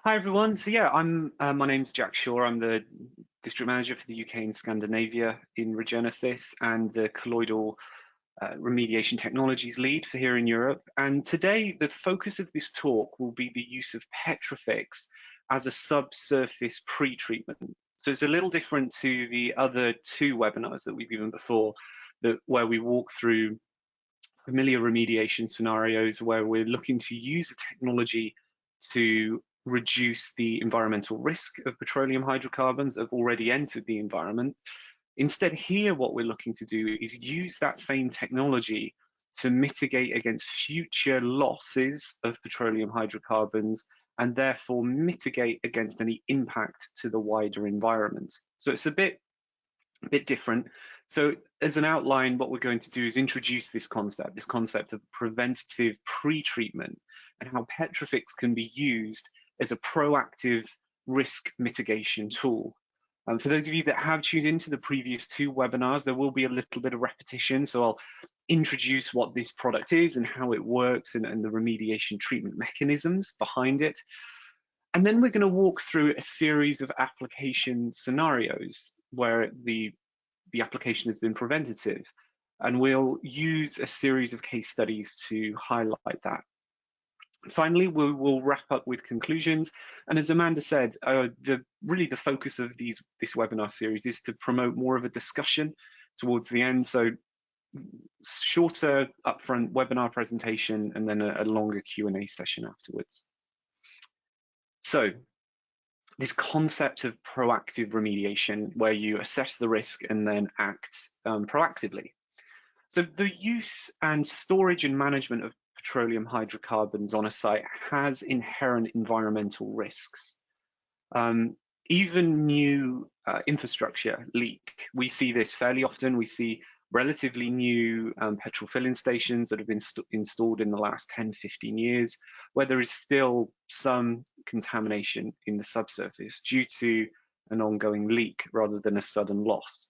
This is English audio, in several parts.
Hi everyone. So yeah, I'm my name's Jack Shaw. I'm the district manager for the UK and Scandinavia in Regenesis and the colloidal remediation technologies lead for here in Europe. And today the focus of this talk will be the use of PetroFix as a subsurface pre-treatment. So it's a little different to the other two webinars that we've given before, where we walk through familiar remediation scenarios where we're looking to use a technology to reduce the environmental risk of petroleum hydrocarbons that have already entered the environment. Instead, here, what we're looking to do is use that same technology to mitigate against future losses of petroleum hydrocarbons and therefore mitigate against any impact to the wider environment. So it's a bit different. So as an outline, what we're going to do is introduce this concept of preventative pre-treatment and how PetroFix can be used as a proactive risk mitigation tool. For those of you that have tuned into the previous two webinars, there will be a little bit of repetition. So I'll introduce what this product is and how it works and the remediation treatment mechanisms behind it. And then we're going to walk through a series of application scenarios where the application has been preventative. And we'll use a series of case studies to highlight that. Finally, we will wrap up with conclusions. And as Amanda said, really the focus of this webinar series is to promote more of a discussion towards the end. So shorter upfront webinar presentation and then a longer Q&A session afterwards. So this concept of proactive remediation, where you assess the risk and then act proactively. So the use and storage and management of petroleum hydrocarbons on a site has inherent environmental risks. Even new infrastructure leak, we see this fairly often. We see relatively new petrol filling stations that have been installed in the last 10, 15 years, where there is still some contamination in the subsurface due to an ongoing leak rather than a sudden loss.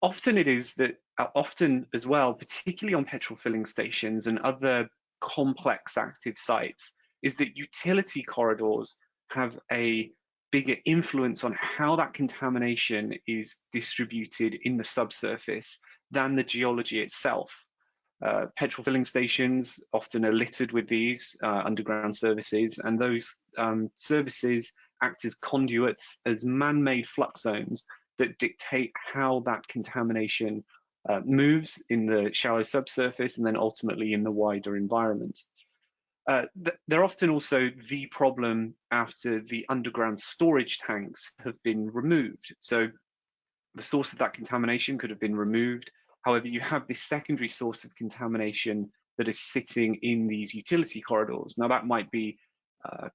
Often it is that, often as well, particularly on petrol filling stations and other complex active sites, is that utility corridors have a bigger influence on how that contamination is distributed in the subsurface than the geology itself. Petrol filling stations often are littered with these underground services, and those services act as conduits, as man-made flux zones that dictate how that contamination moves in the shallow subsurface and then ultimately in the wider environment. They're often also the problem after the underground storage tanks have been removed. So the source of that contamination could have been removed. However, you have this secondary source of contamination that is sitting in these utility corridors. Now that might be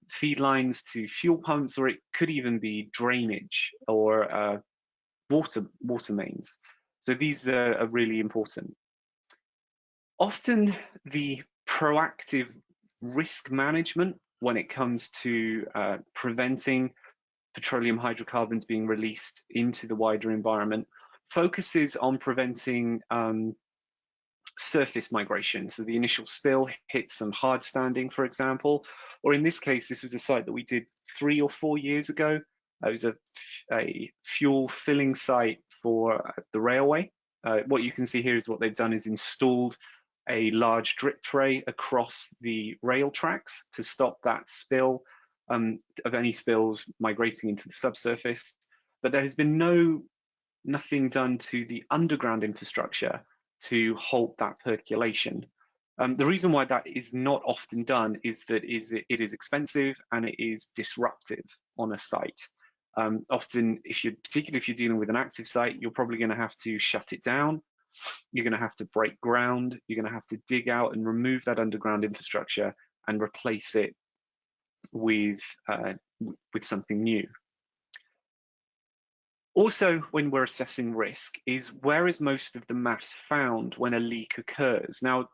feed lines to fuel pumps, or it could even be drainage or water mains. So these are really important. Often the proactive risk management when it comes to preventing petroleum hydrocarbons being released into the wider environment focuses on preventing surface migration. So the initial spill hits some hard standing, for example, or in this case, this was a site that we did 3 or 4 years ago. It was a fuel filling site for the railway. What you can see here is what they've done is installed a large drip tray across the rail tracks to stop that spill of any spills migrating into the subsurface. But there has been nothing done to the underground infrastructure to halt that percolation. The reason why that is not often done is that it is expensive and it is disruptive on a site. Often, particularly if you're dealing with an active site, you're probably going to have to shut it down. You're going to have to break ground. You're going to have to dig out and remove that underground infrastructure and replace it with something new. Also, when we're assessing risk, is where is most of the mass found when a leak occurs? Now,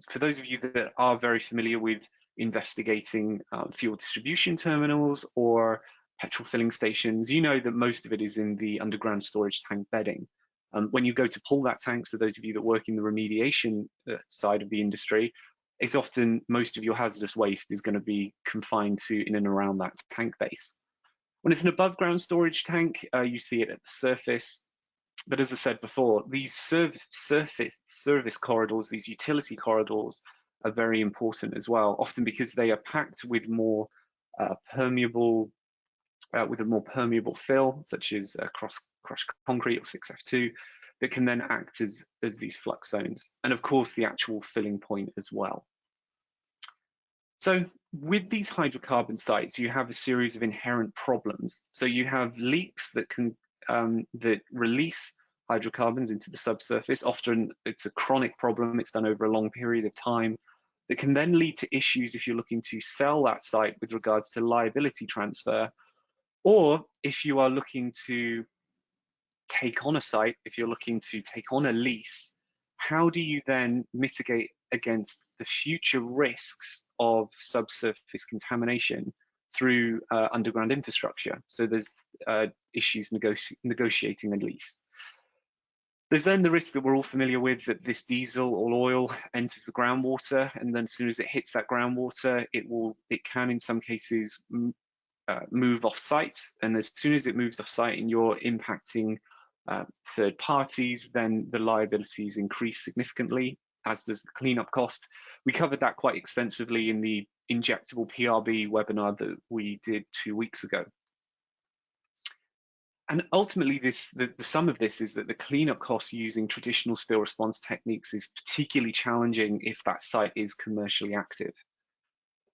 for those of you that are very familiar with investigating fuel distribution terminals or petrol filling stations, you know that most of it is in the underground storage tank bedding. When you go to pull that tank, so those of you that work in the remediation side of the industry, is often most of your hazardous waste is going to be confined to in and around that tank base. When it's an above ground storage tank, you see it at the surface. But as I said before, these service corridors, these utility corridors, are very important as well, often because they are packed with more permeable, with a more permeable fill, such as crushed concrete or 6F2, that can then act as these flux zones, and of course the actual filling point as well. So with these hydrocarbon sites, you have a series of inherent problems. So you have leaks that can that release hydrocarbons into the subsurface. Often it's a chronic problem. It's done over a long period of time. That can then lead to issues if you're looking to sell that site with regards to liability transfer, or if you are looking to take on a site, if you're looking to take on a lease, how do you then mitigate against the future risks of subsurface contamination through underground infrastructure? So there's issues negotiating a lease. There's then the risk that we're all familiar with, that this diesel or oil enters the groundwater, and then as soon as it hits that groundwater, it can in some cases move off site, and as soon as it moves off site and you're impacting third parties, then the liabilities increase significantly, as does the cleanup cost. We covered that quite extensively in the injectable PRB webinar that we did 2 weeks ago. And ultimately, the sum of this is that the cleanup costs using traditional spill response techniques is particularly challenging if that site is commercially active.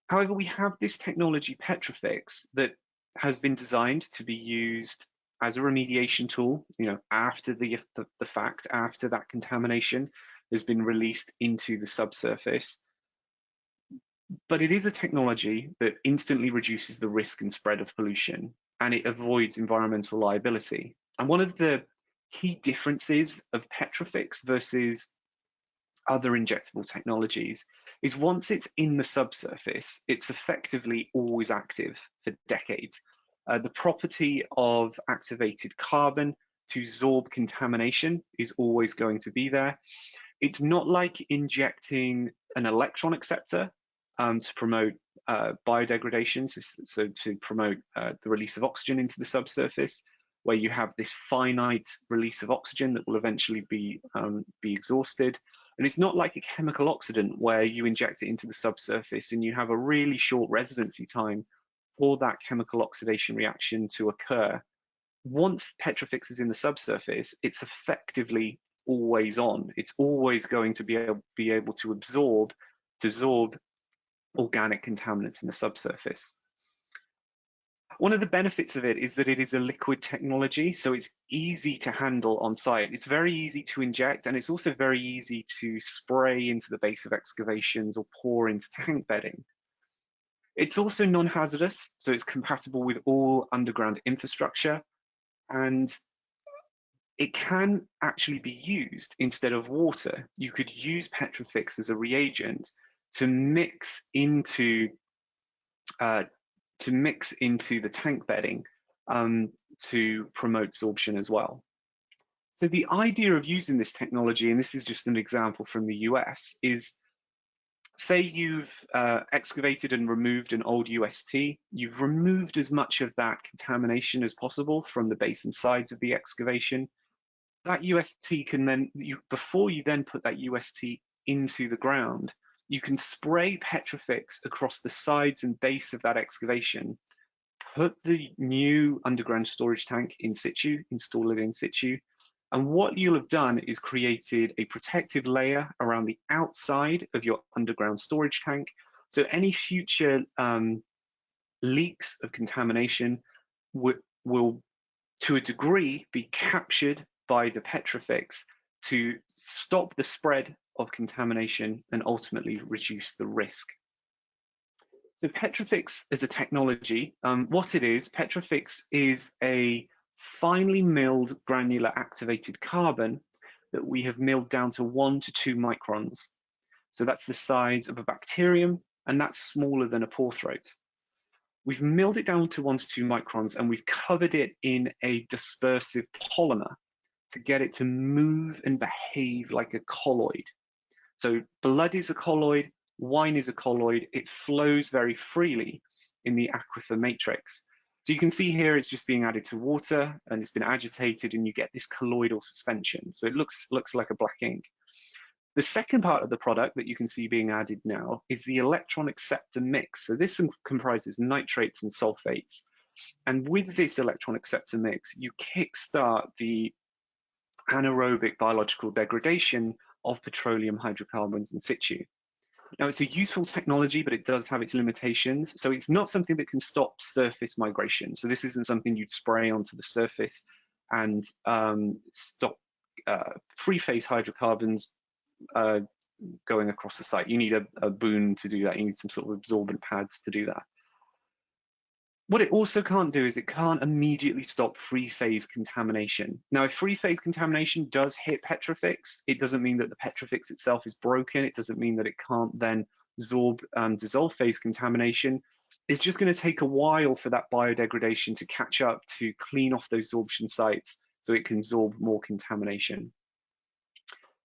However, we have this technology, PetroFix, that has been designed to be used as a remediation tool, after the fact, after that contamination has been released into the subsurface. But it is a technology that instantly reduces the risk and spread of pollution, and it avoids environmental liability. And one of the key differences of PetroFix versus other injectable technologies is once it's in the subsurface, it's effectively always active for decades. The property of activated carbon to absorb contamination is always going to be there. It's not like injecting an electron acceptor to promote biodegradation, so to promote the release of oxygen into the subsurface, where you have this finite release of oxygen that will eventually be exhausted. And it's not like a chemical oxidant where you inject it into the subsurface and you have a really short residency time for that chemical oxidation reaction to occur. Once PetroFix is in the subsurface, it's effectively always on. It's always going to be able to absorb organic contaminants in the subsurface. One of the benefits of it is that it is a liquid technology, so it's easy to handle on site. It's very easy to inject, and it's also very easy to spray into the base of excavations or pour into tank bedding. It's also non-hazardous, so it's compatible with all underground infrastructure, and it can actually be used instead of water. You could use PetroFix as a reagent to mix into the tank bedding to promote sorption as well. So the idea of using this technology, and this is just an example from the US, is say you've excavated and removed an old UST, you've removed as much of that contamination as possible from the base and sides of the excavation. That UST can then, before you then put that UST into the ground, you can spray PetroFix across the sides and base of that excavation, put the new underground storage tank in situ, install it in situ, and what you'll have done is created a protective layer around the outside of your underground storage tank. So any future leaks of contamination will, to a degree, be captured by the PetroFix to stop the spread of contamination and ultimately reduce the risk. So PetroFix as a technology, what it is, PetroFix is a finely milled granular activated carbon that we have milled down to 1 to 2 microns. So that's the size of a bacterium, and that's smaller than a pore throat. We've milled it down to 1 to 2 microns, and we've covered it in a dispersive polymer to get it to move and behave like a colloid. So blood is a colloid, Wine is a colloid. It flows very freely in the aquifer matrix. So you can see here it's just being added to water and it's been agitated and you get this colloidal suspension. So it looks like a black ink. The second part of the product that you can see being added now is the electron acceptor mix. So this comprises nitrates and sulfates. And with this electron acceptor mix, you kickstart the anaerobic biological degradation of petroleum hydrocarbons in situ. Now, it's a useful technology, but it does have its limitations. So it's not something that can stop surface migration. So this isn't something you'd spray onto the surface and stop free-phase hydrocarbons going across the site. You need a boom to do that. You need some sort of absorbent pads to do that. What it also can't do is it can't immediately stop free-phase contamination. Now, if free-phase contamination does hit PetroFix, it doesn't mean that the PetroFix itself is broken. It doesn't mean that it can't then dissolve phase contamination. It's just going to take a while for that biodegradation to catch up to clean off those sorption sites so it can absorb more contamination.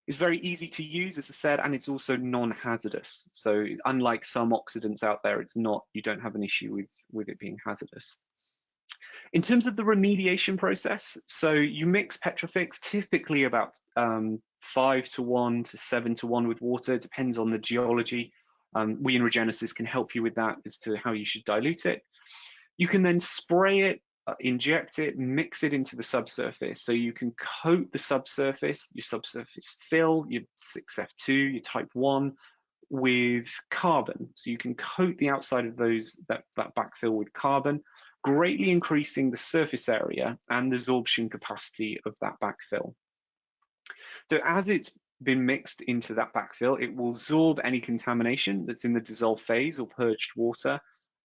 It's very easy to use, as I said, and it's also non-hazardous. So unlike some oxidants out there, you don't have an issue with it being hazardous. In terms of the remediation process, so you mix PetroFix typically about 5:1 to 7:1 with water. It depends on the geology. We in Regenesis can help you with that as to how you should dilute it. You can then spray it, inject it, mix it into the subsurface. So you can coat the subsurface, your subsurface fill, your 6F2, your type 1, with carbon. So you can coat the outside of that backfill with carbon, greatly increasing the surface area and the absorption capacity of that backfill. So as it's been mixed into that backfill, it will absorb any contamination that's in the dissolved phase or purged water,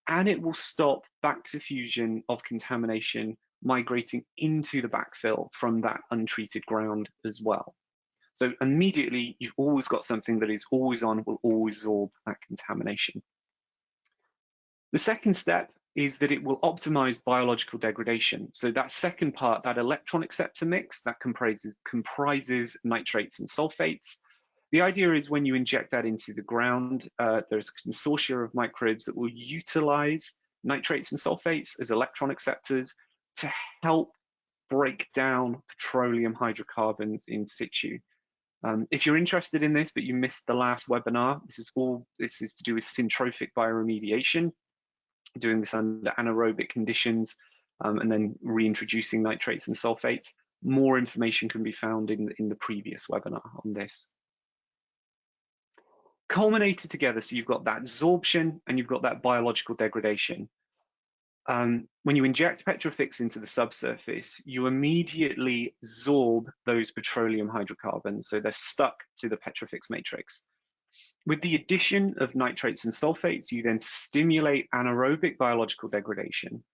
and it will stop back diffusion of contamination migrating into the backfill from that untreated ground as well. So immediately, you've always got something that is always on, will always absorb that contamination. The second step is that it will optimize biological degradation. So that second part, that electron acceptor mix, that comprises nitrates and sulfates. The idea is when you inject that into the ground, there's a consortia of microbes that will utilize nitrates and sulfates as electron acceptors to help break down petroleum hydrocarbons in situ. If you're interested in this, but you missed the last webinar, this is to do with syntrophic bioremediation, doing this under anaerobic conditions, and then reintroducing nitrates and sulfates. More information can be found in the previous webinar on this. Culminated together, so you've got that absorption and you've got that biological degradation. When you inject PetroFix into the subsurface, you immediately absorb those petroleum hydrocarbons, so they're stuck to the PetroFix matrix. With the addition of nitrates and sulfates, you then stimulate anaerobic biological degradation,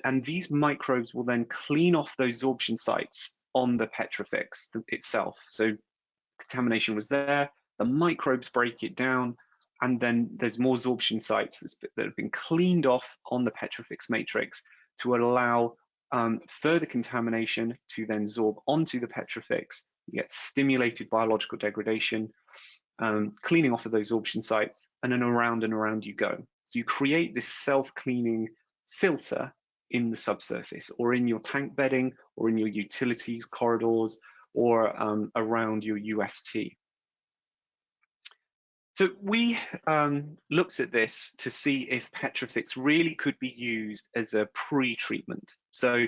and these microbes will then clean off those absorption sites on the PetroFix itself. So contamination was there, the microbes break it down, and then there's more absorption sites that have been cleaned off on the PetroFix matrix to allow further contamination to then absorb onto the PetroFix. You get stimulated biological degradation, cleaning off of those absorption sites, and then around and around you go. So you create this self-cleaning filter in the subsurface, or in your tank bedding, or in your utilities corridors, or around your UST. So we looked at this to see if PetroFix really could be used as a pre-treatment. So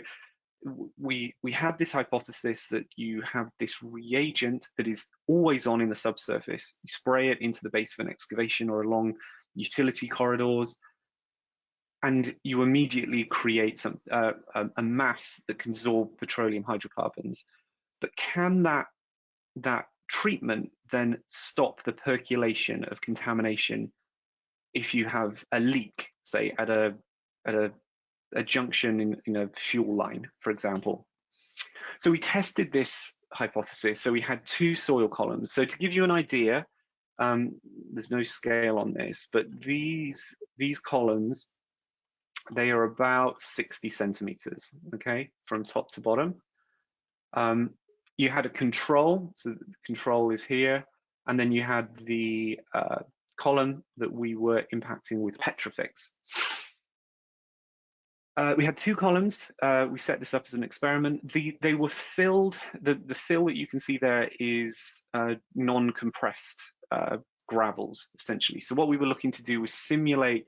we had this hypothesis that you have this reagent that is always on in the subsurface. You spray it into the base of an excavation or along utility corridors, and you immediately create a mass that can absorb petroleum hydrocarbons. But can that treatment then stop the percolation of contamination if you have a leak, say at a junction in a fuel line, for example? So we tested this hypothesis. So we had two soil columns. So to give you an idea, there's no scale on this, but these columns, they are about 60 centimeters, okay, from top to bottom. You had a control, so the control is here, and then you had the column that we were impacting with PetroFix. We had two columns. We set this up as an experiment. They were filled. The fill that you can see there is non-compressed gravels, essentially. So what we were looking to do was simulate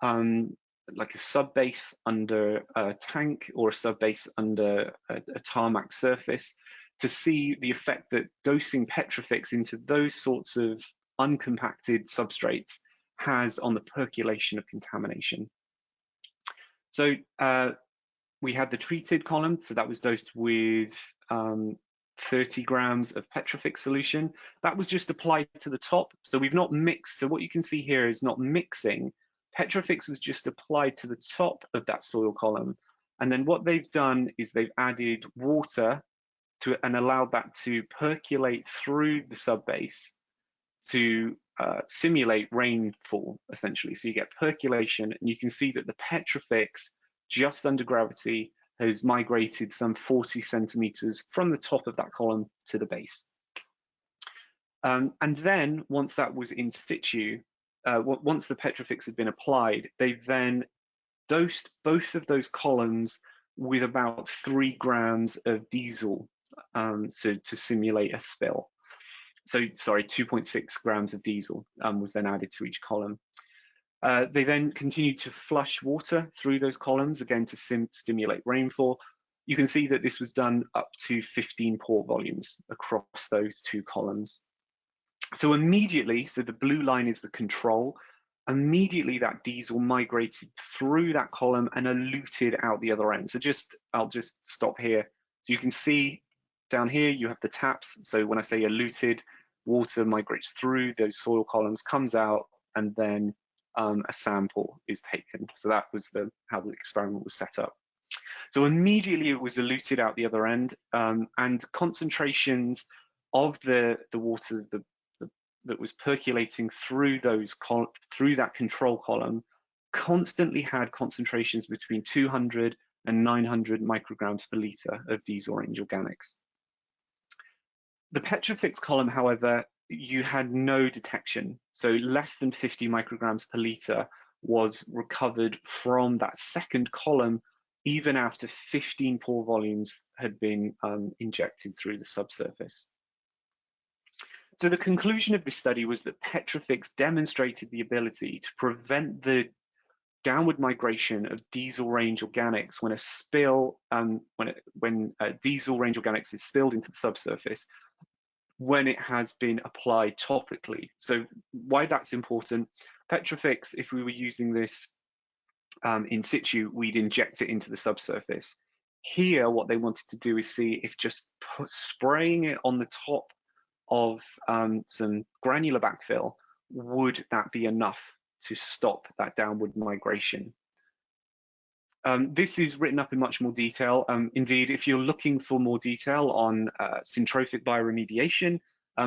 like a subbase under a tank or a subbase under a tarmac surface to see the effect that dosing PetroFix into those sorts of uncompacted substrates has on the percolation of contamination. So we had the treated column, so that was dosed with 30 grams of PetroFix solution. That was just applied to the top, so we've not mixed. So what you can see here is not mixing. PetroFix was just applied to the top of that soil column, and then what they've done is they've added water to and allowed that to percolate through the subbase to simulate rainfall, essentially. So you get percolation, and you can see that the PetroFix just under gravity has migrated some 40 centimeters from the top of that column to the base. And then once that was in situ, once the PetroFix had been applied, they then dosed both of those columns with about 3 grams of diesel to simulate a spill. So sorry, 2.6 grams of diesel was then added to each column. They then continued to flush water through those columns, again to stimulate rainfall. You can see that this was done up to 15 pore volumes across those two columns. So immediately, so the blue line is the control, immediately that diesel migrated through that column and eluted out the other end. So I'll just stop here. So you can see down here, you have the taps. So when I say eluted, water migrates through those soil columns, comes out, and then a sample is taken. So that was how the experiment was set up. So immediately it was eluted out the other end, and concentrations of the water that was percolating through that control column constantly had concentrations between 200 and 900 micrograms per liter of these orange organics. The PetroFix column, however, you had no detection. So less than 50 micrograms per liter was recovered from that second column, even after 15 pore volumes had been injected through the subsurface. So the conclusion of this study was that PetroFix demonstrated the ability to prevent the downward migration of diesel range organics when a spill, when diesel range organics is spilled into the subsurface, when it has been applied topically. So why that's important, PetroFix, if we were using this in situ, we'd inject it into the subsurface. Here, what they wanted to do is see if just spraying it on the top of some granular backfill, would that be enough to stop that downward migration? This is written up in much more detail. Indeed, if you're looking for more detail on syntrophic bioremediation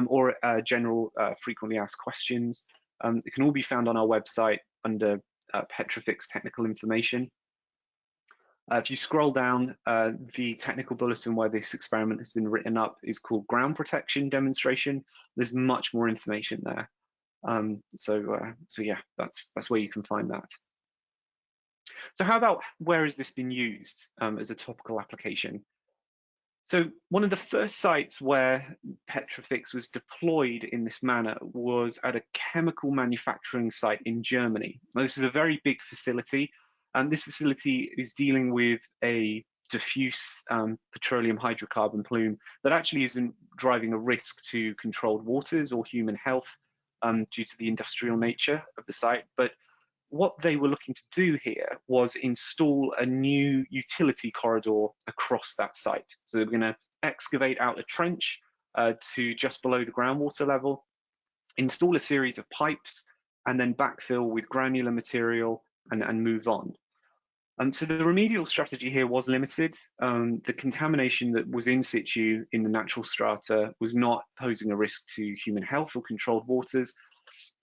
or general frequently asked questions, it can all be found on our website under PetroFix technical information. If you scroll down, the technical bulletin where this experiment has been written up is called Ground Protection Demonstration. There's much more information there. So yeah, that's where you can find that. So how about where has this been used as a topical application? So one of the first sites where PetroFix was deployed in this manner was at a chemical manufacturing site in Germany. Now, this is a very big facility, and this facility is dealing with a diffuse petroleum hydrocarbon plume that actually isn't driving a risk to controlled waters or human health due to the industrial nature of the site, but what they were looking to do here was install a new utility corridor across that site. So they were going to excavate out a trench to just below the groundwater level, install a series of pipes, and then backfill with granular material and move on. So the remedial strategy here was limited. The contamination that was in situ in the natural strata was not posing a risk to human health or controlled waters.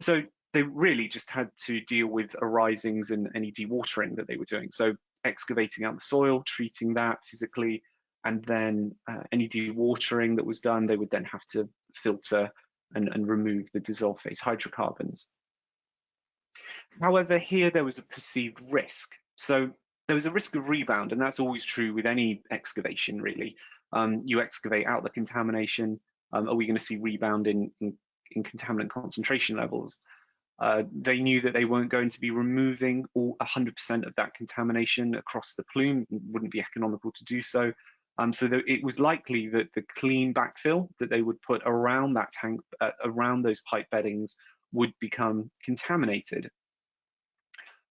So they really just had to deal with arisings and any dewatering that they were doing. So excavating out the soil, treating that physically, and then any dewatering that was done, they would then have to filter and remove the dissolved phase hydrocarbons. However, here there was a perceived risk. So there was a risk of rebound, and that's always true with any excavation, really. You excavate out the contamination. Are we going to see rebound in contaminant concentration levels? They knew that they weren't going to be removing all 100% of that contamination across the plume. It wouldn't be economical to do so. So it was likely that the clean backfill that they would put around that tank, around those pipe beddings, would become contaminated.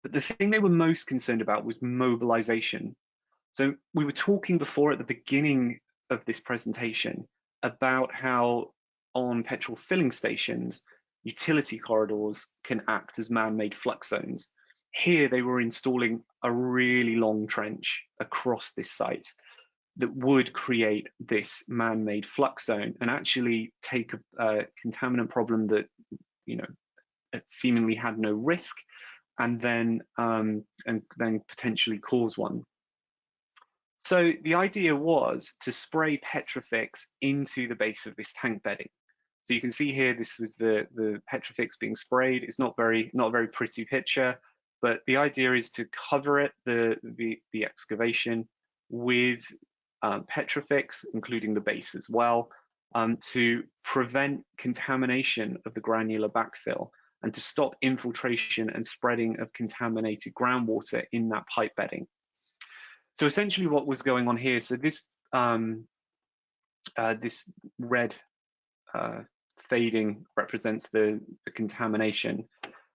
But the thing they were most concerned about was mobilization. So we were talking before at the beginning of this presentation about how on petrol filling stations, utility corridors can act as man-made flux zones. Here they were installing a really long trench across this site that would create this man-made flux zone and actually take a contaminant problem that, you know, seemingly had no risk and then potentially cause one. So the idea was to spray PetroFix into the base of this tank bedding. So you can see here, this was the PetroFix being sprayed. It's not a very pretty picture, but the idea is to cover it, the excavation, with PetroFix, including the base as well, to prevent contamination of the granular backfill and to stop infiltration and spreading of contaminated groundwater in that pipe bedding. So essentially what was going on here, so this this red fading represents the contamination.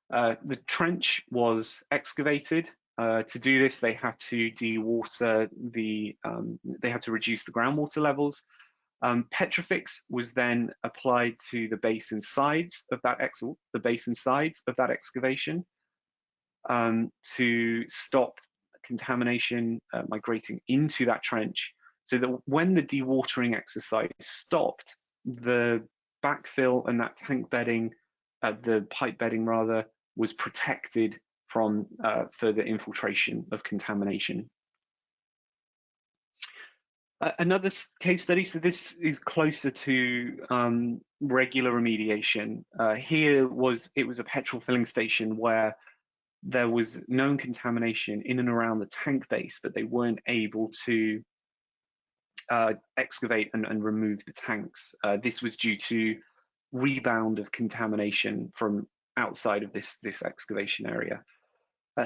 The trench was excavated. To do this, they had to dewater they had to reduce the groundwater levels. PetroFix was then applied to the basin sides of that excavation to stop contamination migrating into that trench, so that when the dewatering exercise stopped, the backfill and that tank bedding, the pipe bedding rather, was protected from further infiltration of contamination. Another case study, so this is closer to regular remediation. Here it was a petrol filling station where there was known contamination in and around the tank base, but they weren't able to excavate and remove the tanks. This was due to rebound of contamination from outside of this excavation area.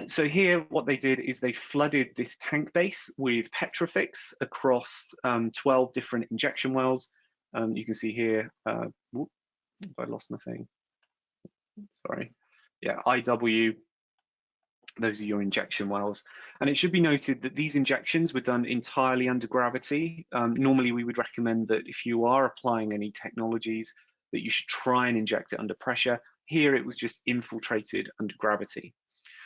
So here, what they did is they flooded this tank base with PetroFix across 12 different injection wells. You can see here, whoop, I lost my thing. Sorry. Yeah, IW. Those are your injection wells. And it should be noted that these injections were done entirely under gravity. Normally, we would recommend that if you are applying any technologies, that you should try and inject it under pressure. Here, it was just infiltrated under gravity.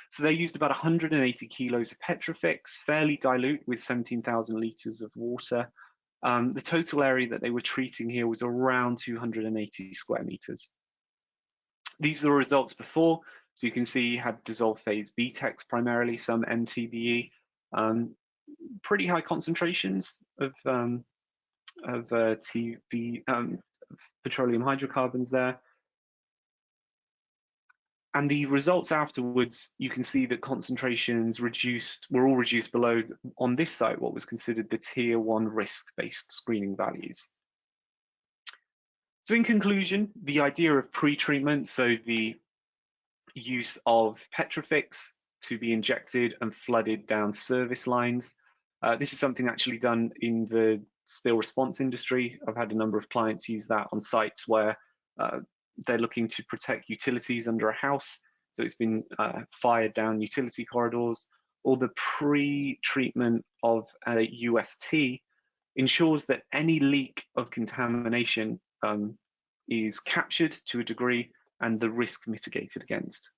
So they used about 180 kilos of PetroFix, fairly dilute with 17,000 litres of water. The total area that they were treating here was around 280 square metres. These are the results before. So you can see you had dissolved phase BTEX primarily, some MTBE, pretty high concentrations of petroleum hydrocarbons there. And the results afterwards, you can see that concentrations were all reduced below, on this site, what was considered the tier 1 risk-based screening values. So in conclusion, the idea of pre-treatment, so the use of PetroFix to be injected and flooded down service lines. This is something actually done in the spill response industry. I've had a number of clients use that on sites where they're looking to protect utilities under a house. So it's been fired down utility corridors, or the pre-treatment of a UST ensures that any leak of contamination is captured to a degree and the risk mitigated against.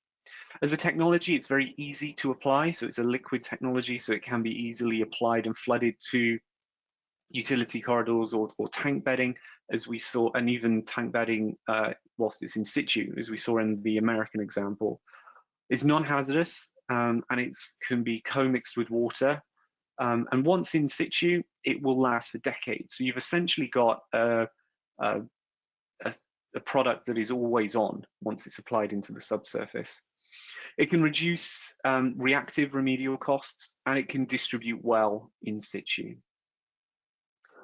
As a technology, it's very easy to apply. So it's a liquid technology, so it can be easily applied and flooded to utility corridors or tank bedding, as we saw, and even tank bedding whilst it's in situ, as we saw in the American example. It's non-hazardous and it can be co-mixed with water. And once in situ, it will last for decades. So you've essentially got a product that is always on once it's applied into the subsurface. It can reduce reactive remedial costs, and it can distribute well in situ.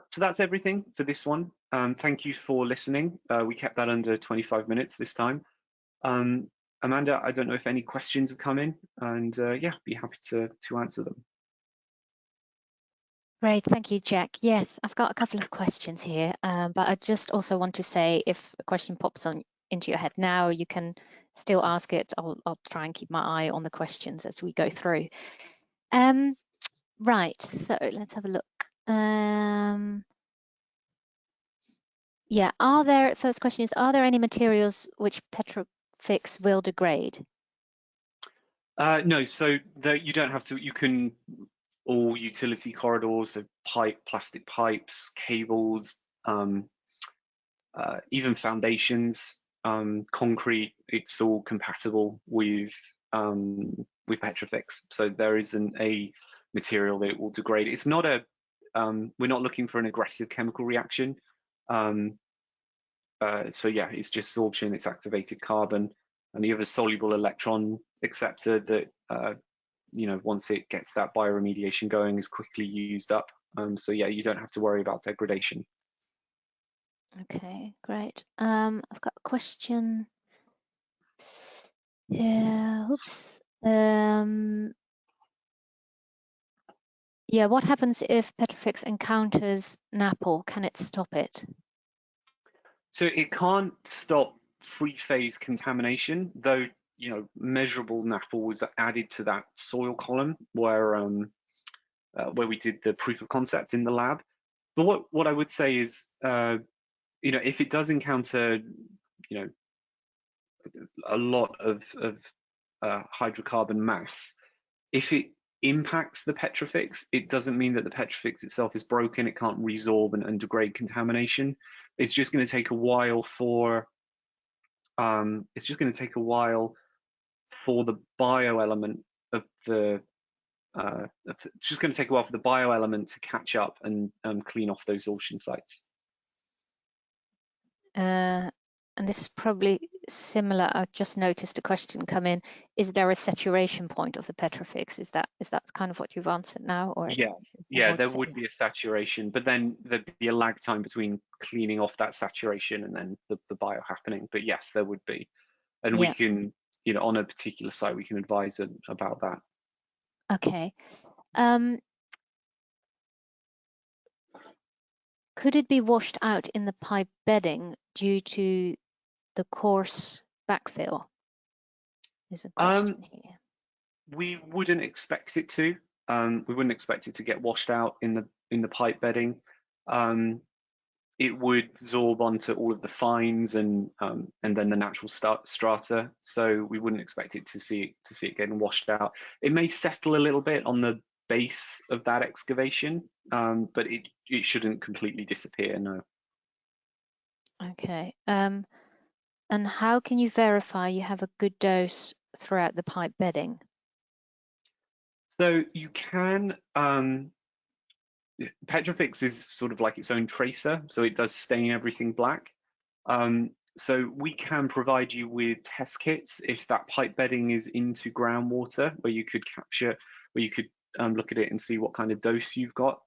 So that's everything for this one. Thank you for listening. We kept that under 25 minutes this time. Amanda, I don't know if any questions have come in, and yeah, be happy to answer them. Great, thank you, Jack. Yes, I've got a couple of questions here, but I just also want to say if a question pops into your head now, you can still ask it. I'll try and keep my eye on the questions as we go through. Right, so let's have a look. Yeah, first question is, are there any materials which PetroFix will degrade? No, so you don't have to. You can all utility corridors, so plastic pipes, cables, even foundations, concrete. It's all compatible with PetroFix. So there isn't a material that will degrade. It's not a. We're not looking for an aggressive chemical reaction. So yeah, it's just sorption. It's activated carbon, and you have a soluble electron acceptor that once it gets that bioremediation going, is quickly used up. So yeah, you don't have to worry about degradation. Okay, great. I've got a question. Yeah, oops. Yeah, what happens if PetroFix encounters NAPL? Can it stop it? So it can't stop free phase contamination, though measurable NAPL was added to that soil column where we did the proof of concept in the lab. But what I would say is, if it does encounter, a lot of hydrocarbon mass, if it impacts the PetroFix, it doesn't mean that the PetroFix itself is broken. It can't resorb and degrade contamination. It's just going to take a while for the bioelement of the it's just going to take a while for the bioelement to catch up and clean off those sorption sites. And this is probably similar. I've just noticed a question come in. Is there a saturation point of the PetroFix? Is that kind of what you've answered now? Or yeah, there would be a saturation, but then there'd be a lag time between cleaning off that saturation and then the bio happening. But yes, there would be, and we can, on a particular site, we can advise them about that. Okay. Could it be washed out in the pipe bedding due to the coarse backfill? Is a question here. We wouldn't expect it to. We wouldn't expect it to get washed out in the pipe bedding. It would absorb onto all of the fines and then the natural strata. So we wouldn't expect it to see it getting washed out. It may settle a little bit on the base of that excavation, but it shouldn't completely disappear. No. Okay. And how can you verify you have a good dose throughout the pipe bedding? So you can. PetroFix is sort of like its own tracer, so it does stain everything black. So we can provide you with test kits if that pipe bedding is into groundwater, where you could look at it and see what kind of dose you've got.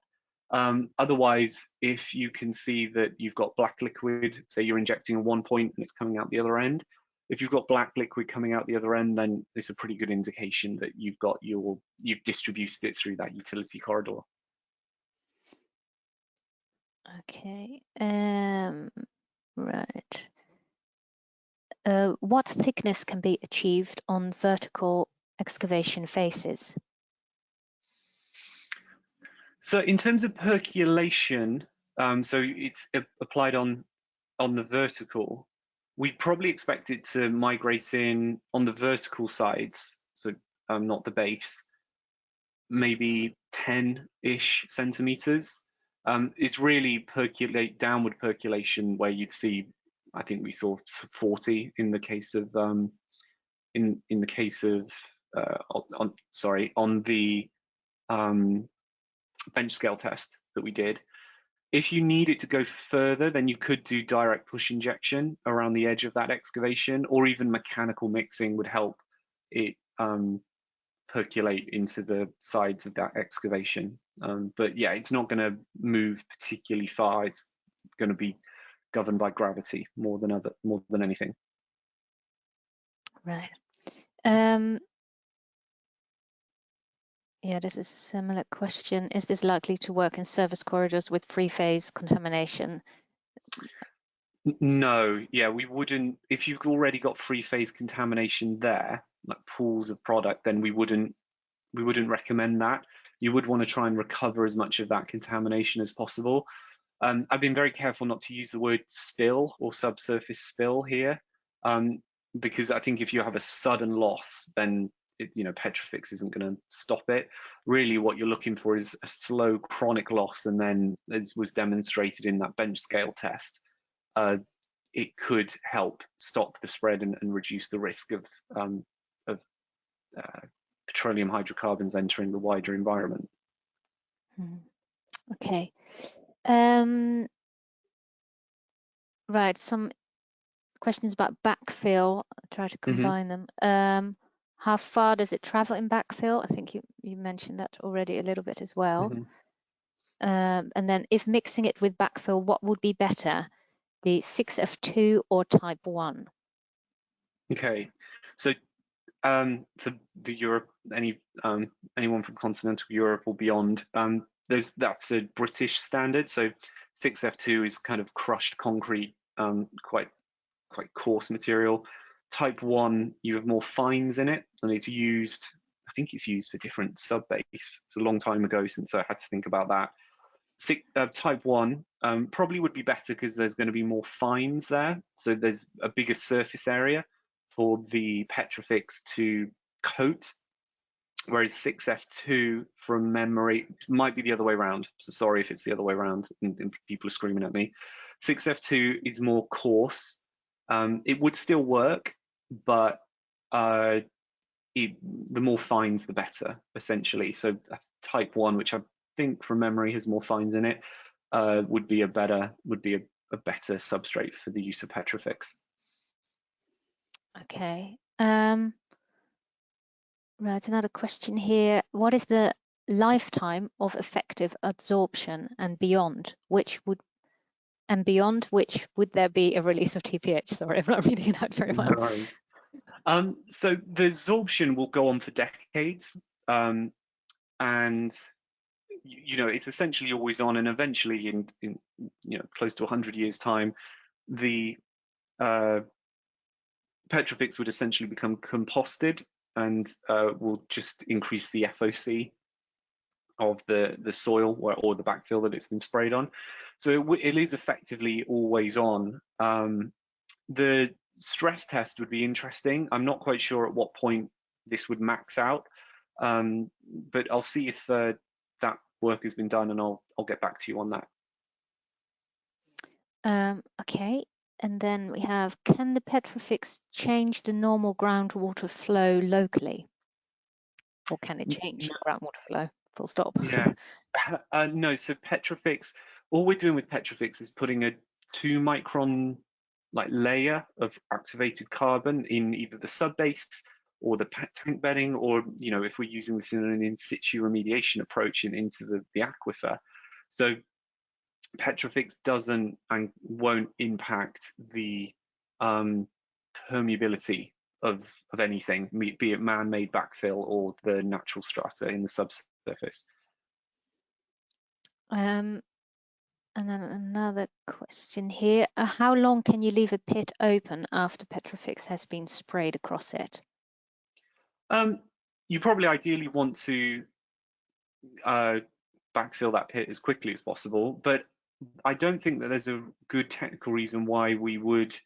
Otherwise, if you can see that you've got black liquid, say you're injecting at one point and it's coming out the other end, if you've got black liquid coming out the other end, then it's a pretty good indication that you've distributed it through that utility corridor. Okay. Right. What thickness can be achieved on vertical excavation faces? So in terms of percolation, so it's applied on the vertical, we'd probably expect it to migrate in on the vertical sides, so not the base, maybe 10-ish centimeters. It's really downward percolation where you'd see, I think we saw 40 in the case of on the bench scale test that we did. If you need it to go further, then you could do direct push injection around the edge of that excavation, or even mechanical mixing would help it percolate into the sides of that excavation. But yeah, it's not going to move particularly far. It's going to be governed by gravity more than anything. Right. Yeah, this is a similar question. Is this likely to work in service corridors with free-phase contamination? No, yeah, we wouldn't. If you've already got free-phase contamination there, like pools of product, then we wouldn't recommend that. You would want to try and recover as much of that contamination as possible. I've been very careful not to use the word spill or subsurface spill here, because I think if you have a sudden loss, then PetroFix isn't going to stop it. Really, what you're looking for is a slow, chronic loss, and then, as was demonstrated in that bench scale test, it could help stop the spread and reduce the risk of petroleum hydrocarbons entering the wider environment. Okay. Right, some questions about backfill. I'll try to combine them. How far does it travel in backfill? I think you mentioned that already a little bit as well. And then if mixing it with backfill, what would be better, the 6F2 or type 1? Okay, so for the Europe, anyone from continental Europe or beyond, that's a British standard. So 6F2 is kind of crushed concrete, quite coarse material. Type 1, you have more fines in it, and it's used. I think it's used for different sub base. It's a long time ago since I had to think about that. Type 1 probably would be better because there's going to be more fines there, so there's a bigger surface area for the PetroFix to coat, whereas 6F2 from memory might be the other way around. So sorry if it's the other way around and people are screaming at me. 6F2 is more coarse. It would still work, but the more fines, the better, essentially. So type 1, which I think from memory has more fines in it, would be a better substrate for the use of PetroFix. Okay. Right, another question here. What is the lifetime of effective adsorption, and beyond which would there be a release of TPH? Sorry, I'm not reading it out very well. So the absorption will go on for decades, and it's essentially always on, and eventually in close to 100 years time, the PetroFix would essentially become composted and will just increase the FOC of the soil or the backfill that it's been sprayed on. So it is effectively always on. The stress test would be interesting. I'm not quite sure at what point this would max out, but I'll see if that work has been done, and I'll get back to you on that. Okay. And then we have, can the PetroFix change the normal groundwater flow locally? Or can it change the groundwater flow? Full stop. Yeah. No, so PetroFix, all we're doing with PetroFix is putting a 2-micron layer of activated carbon in either the subbase or the tank bedding, or if we're using this in an in situ remediation approach into the aquifer. So PetroFix doesn't and won't impact the permeability of anything, be it man-made backfill or the natural strata in the subsurface. And then another question here. How long can you leave a pit open after PetroFix has been sprayed across it? You probably ideally want to backfill that pit as quickly as possible, but I don't think that there's a good technical reason why we would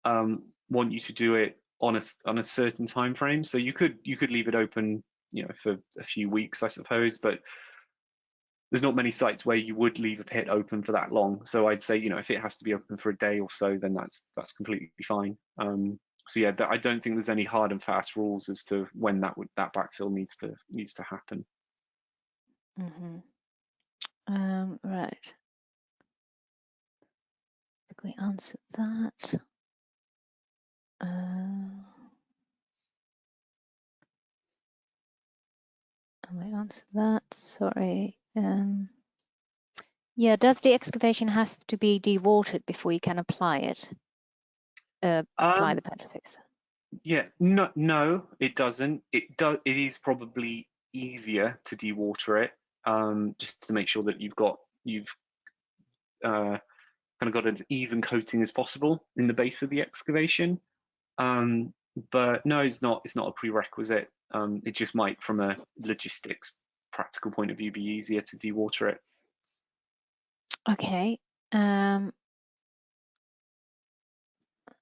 want you to do it on a certain time frame. So you could leave it open, for a few weeks, I suppose, but there's not many sites where you would leave a pit open for that long. So I'd say, if it has to be open for a day or so, then that's completely fine. So yeah, I don't think there's any hard and fast rules as to when that backfill needs to happen. Right. I think we answered that. I answer that? Sorry. Yeah, does the excavation have to be dewatered before you can apply it? Apply the Um, PetroFix? yeah, no, it doesn't. It is probably easier to dewater it, just to make sure that you've kind of got an even coating as possible in the base of the excavation. Um, but no, it's not a prerequisite. It just might, from a logistics practical point of view, be easier to dewater it. Okay. Let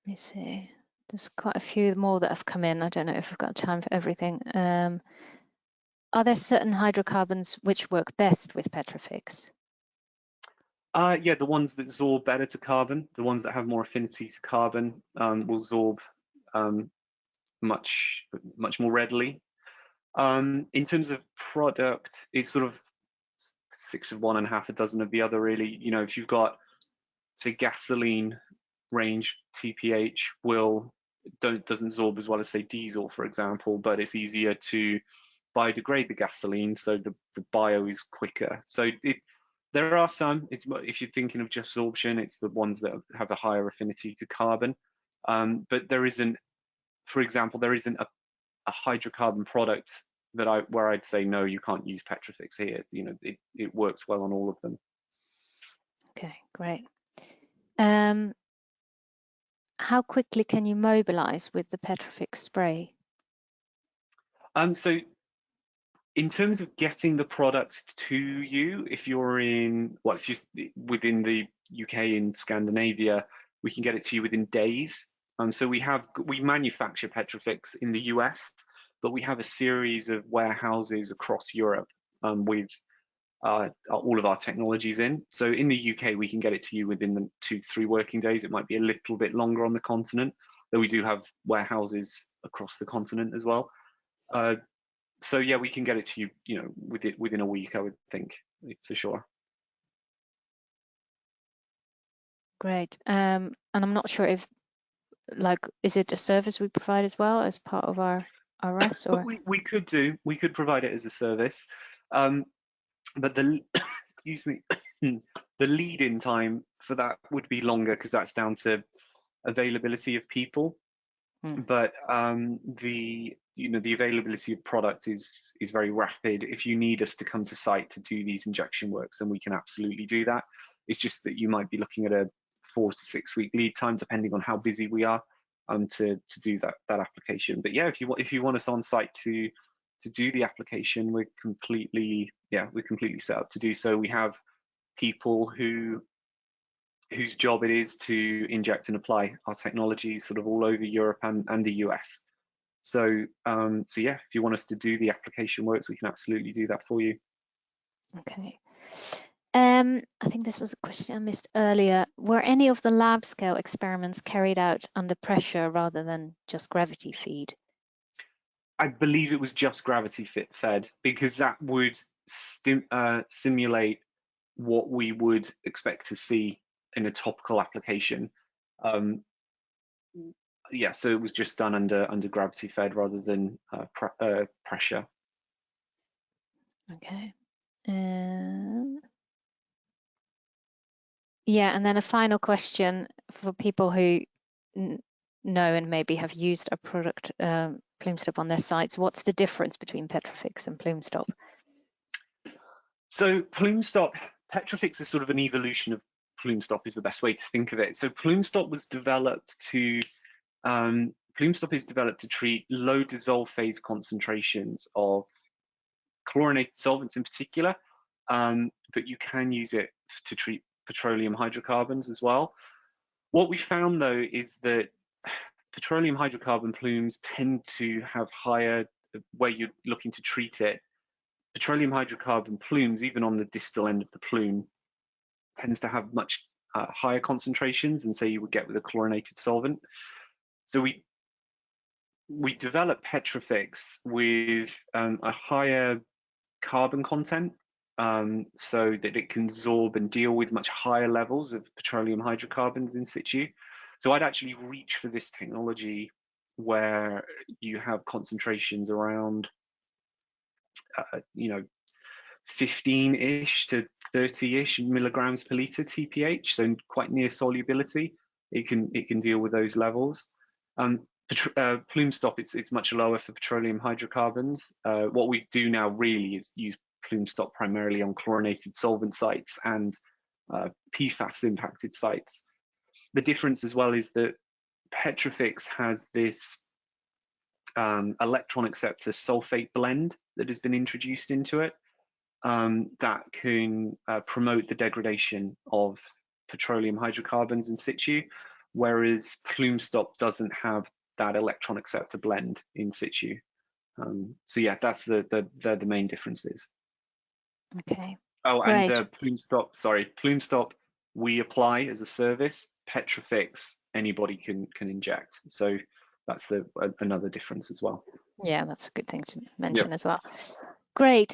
me see. There's quite a few more that have come in. I don't know if I've got time for everything. Are there certain hydrocarbons which work best with PetroFix? Yeah, the ones that absorb better to carbon, the ones that have more affinity to carbon, will absorb um, much more readily. In terms of product, it's sort of six of one and half a dozen of the other, really. You know, if you've got, say, gasoline range, TPH doesn't absorb as well as, say, diesel, for example, but it's easier to biodegrade the gasoline, so the bio is quicker. So there are some. If you're thinking of just absorption, it's the ones that have a higher affinity to carbon. But there isn't, for example, there isn't a hydrocarbon product where I'd say no, you can't use PetroFix here. You know, it works well on all of them. Okay, great. How quickly can you mobilize with the PetroFix spray? So in terms of getting the product to you, if you're within the UK and Scandinavia, we can get it to you within days. So we manufacture Petrofix in the US, but we have a series of warehouses across Europe with all of our technologies in. So in the UK, we can get it to you within the 2 to 3 working days. It might be a little bit longer on the continent, though we do have warehouses across the continent as well. So yeah, we can get it to you, within a week, I would think, for sure. Great. And I'm not sure if, is it a service we provide as well as part of our RS, But or? we could provide it as a service, um, but the excuse me, the lead-in time for that would be longer because that's down to availability of people. But the availability of product is very rapid. If you need us to come to site to do these injection works, then we can absolutely do that. It's just that you might be looking at a 4 to 6 week lead time, depending on how busy we are, to do that application. But yeah, if you want us on site to do the application, we're completely set up to do so. We have people whose job it is to inject and apply our technology sort of all over Europe and the US. So yeah, if you want us to do the application works, we can absolutely do that for you. Okay. I think this was a question I missed earlier. Were any of the lab scale experiments carried out under pressure rather than just gravity feed? I believe it was just gravity fed because that would simulate what we would expect to see in a topical application. Yeah, so it was just done under gravity fed rather than pressure. Okay. Yeah, and then a final question for people who know and maybe have used a product, PlumeStop, on their sites. What's the difference between PetroFix and PlumeStop? So PetroFix is sort of an evolution of PlumeStop is the best way to think of it. So PlumeStop is developed to treat low dissolved phase concentrations of chlorinated solvents in particular, but you can use it to treat petroleum hydrocarbons as well. What we found though is that petroleum hydrocarbon plumes tend to have higher, where you're looking to treat it, petroleum hydrocarbon plumes, even on the distal end of the plume, tends to have much higher concentrations than, say, you would get with a chlorinated solvent. So we developed PetroFix with a higher carbon content, so that it can absorb and deal with much higher levels of petroleum hydrocarbons in situ. So I'd actually reach for this technology where you have concentrations around you know, 15-ish to 30-ish milligrams per liter TPH, so quite near solubility. It can deal with those levels. Plume stop, it's much lower for petroleum hydrocarbons. What we do now really is use plume stop primarily on chlorinated solvent sites and PFAS impacted sites. The difference as well is that PetroFix has this electron acceptor sulfate blend that has been introduced into it, that can promote the degradation of petroleum hydrocarbons in situ, whereas plume stop doesn't have that electron acceptor blend in situ. So yeah, that's they're the main differences. Okay. Oh, Great. and plume stop we apply as a service. PetroFix anybody can inject. So that's another difference as well. Yeah, that's a good thing to mention Yep. as well. Great.